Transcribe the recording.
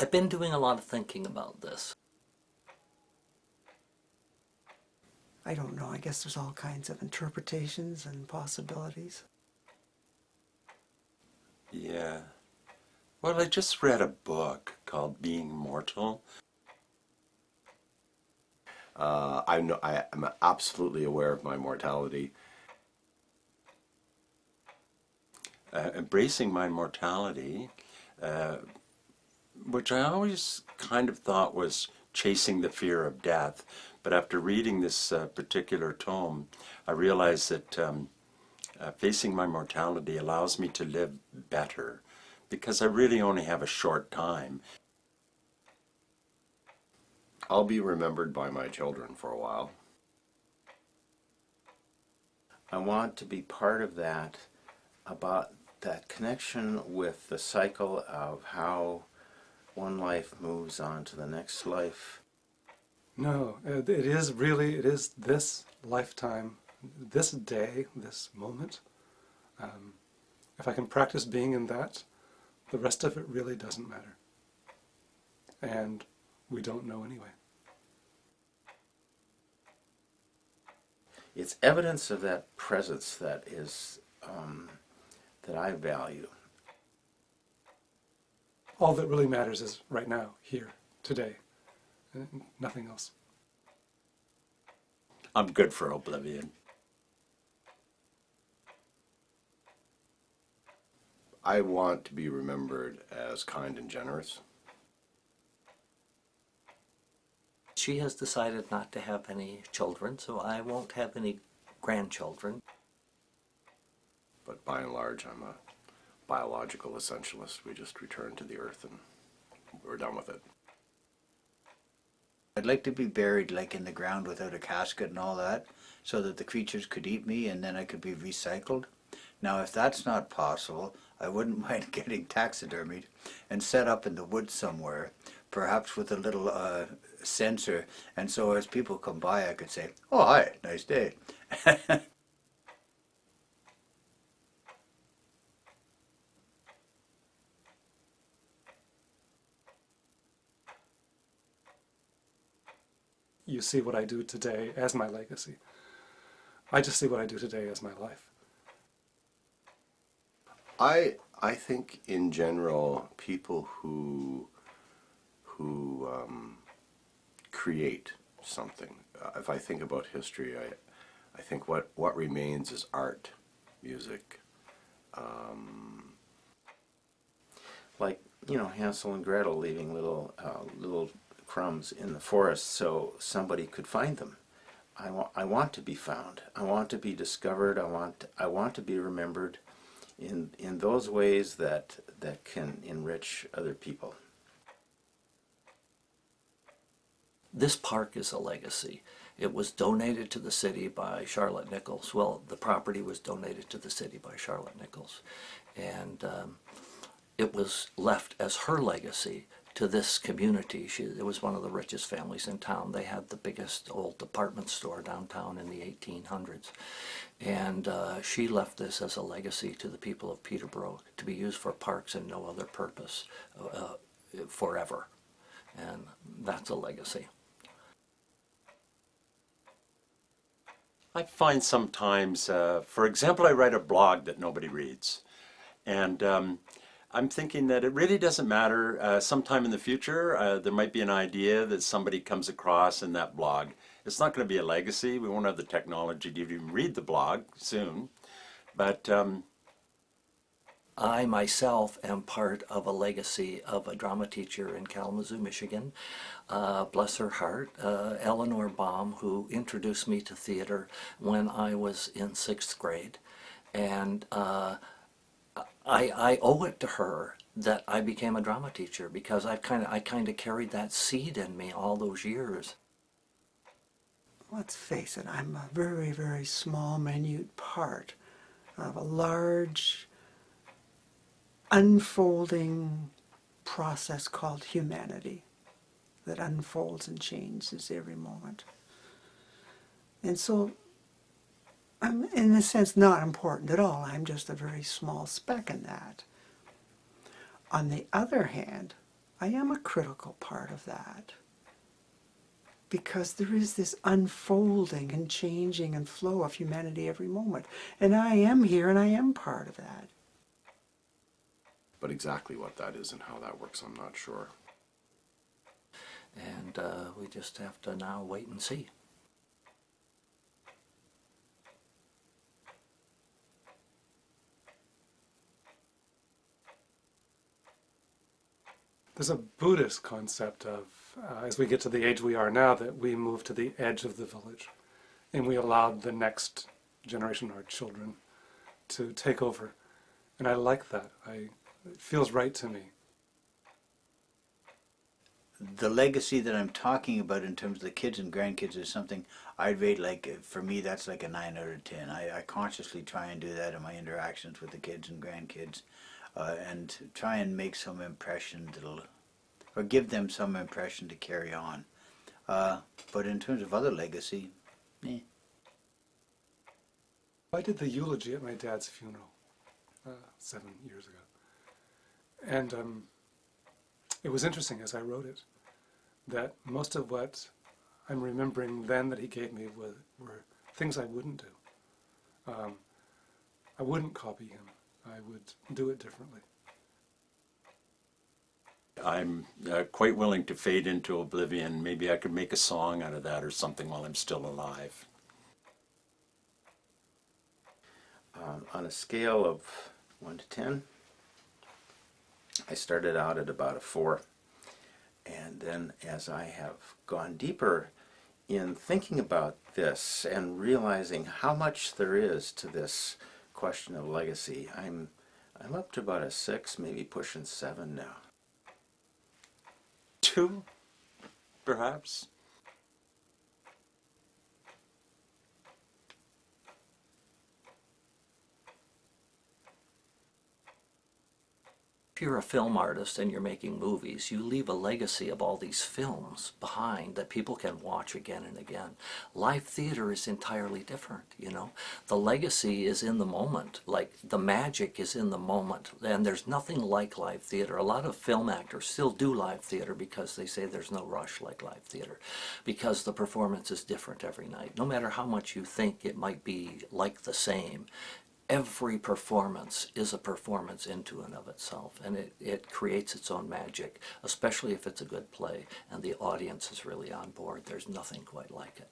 I've been doing a lot of thinking about this. I don't know. I guess there's all kinds of interpretations and possibilities. Yeah. Well, I just read a book called Being Mortal. I'm absolutely aware of my mortality. Embracing my mortality, which I always kind of thought was chasing the fear of death. But after reading this particular tome, I realized that facing my mortality allows me to live better because I really only have a short time. I'll be remembered by my children for a while. I want to be part of that, about that connection with the cycle of how one life moves on to the next life. No, it is this lifetime, this day, this moment. If I can practice being in that, the rest of it really doesn't matter. And we don't know anyway. It's evidence of that presence that is that I value. All that really matters is right now, here, today, nothing else. I'm good for oblivion. I want to be remembered as kind and generous. She has decided not to have any children, so I won't have any grandchildren. But by and large, I'm a biological essentialist. We just return to the earth and we're done with it. I'd like to be buried like in the ground without a casket and all that, so that the creatures could eat me and then I could be recycled. Now, if that's not possible, I wouldn't mind getting taxidermied and set up in the woods somewhere, perhaps with a little sensor, and so as people come by I could say, "Oh, hi, nice day." You see what I do today as my legacy. I just see what I do today as my life. I think in general, people who create something. If I think about history, I think what remains is art, music. Like, you know, Hansel and Gretel leaving little crumbs in the forest so somebody could find them. I want to be found. I want to be discovered. I want to be remembered in those ways that can enrich other people. This park is a legacy. It was donated to the city by Charlotte Nichols. Well, the property was donated to the city by Charlotte Nichols. And it was left as her legacy to this community. It was one of the richest families in town. They had the biggest old department store downtown in the 1800s. And she left this as a legacy to the people of Peterborough to be used for parks and no other purpose forever. And that's a legacy. I find sometimes, for example, I write a blog that nobody reads. And I'm thinking that it really doesn't matter. Sometime in the future, there might be an idea that somebody comes across in that blog. It's not going to be a legacy. We won't have the technology to even read the blog soon. But I myself am part of a legacy of a drama teacher in Kalamazoo, Michigan. Bless her heart, Eleanor Baum, who introduced me to theater when I was in 6th grade. And I owe it to her that I became a drama teacher, because I kind of carried that seed in me all those years. Let's face it, I'm a very, very small, minute part of a large, unfolding process called humanity that unfolds and changes every moment. And so I'm, in a sense, not important at all. I'm just a very small speck in that. On the other hand, I am a critical part of that. Because there is this unfolding and changing and flow of humanity every moment. And I am here and I am part of that. But exactly what that is and how that works, I'm not sure. And we just have to now wait and see. There's a Buddhist concept of, as we get to the age we are now, that we move to the edge of the village and we allow the next generation, our children, to take over. And I like that. It feels right to me. The legacy that I'm talking about in terms of the kids and grandkids is something I'd rate like, for me, that's like a 9 out of 10. I consciously try and do that in my interactions with the kids and grandkids, and try and make some impression or give them some impression to carry on. But in terms of other legacy, I did the eulogy at my dad's funeral 7 years ago. And it was interesting as I wrote it that most of what I'm remembering then that he gave me were things I wouldn't do. I wouldn't copy him. I would do it differently. I'm quite willing to fade into oblivion. Maybe I could make a song out of that or something while I'm still alive. On a scale of 1 to 10, I started out at about a 4. And then as I have gone deeper in thinking about this and realizing how much there is to this question of legacy, I'm up to about a 6, maybe pushing 7 now. 2, perhaps. If you're a film artist and you're making movies, you leave a legacy of all these films behind that people can watch again and again. Live theater is entirely different, you know. The legacy is in the moment, like the magic is in the moment, and there's nothing like live theater. A lot of film actors still do live theater because they say there's no rush like live theater, because the performance is different every night. No matter how much you think it might be like the same, every performance is a performance into and of itself, and it creates its own magic, especially if it's a good play and the audience is really on board. There's nothing quite like it.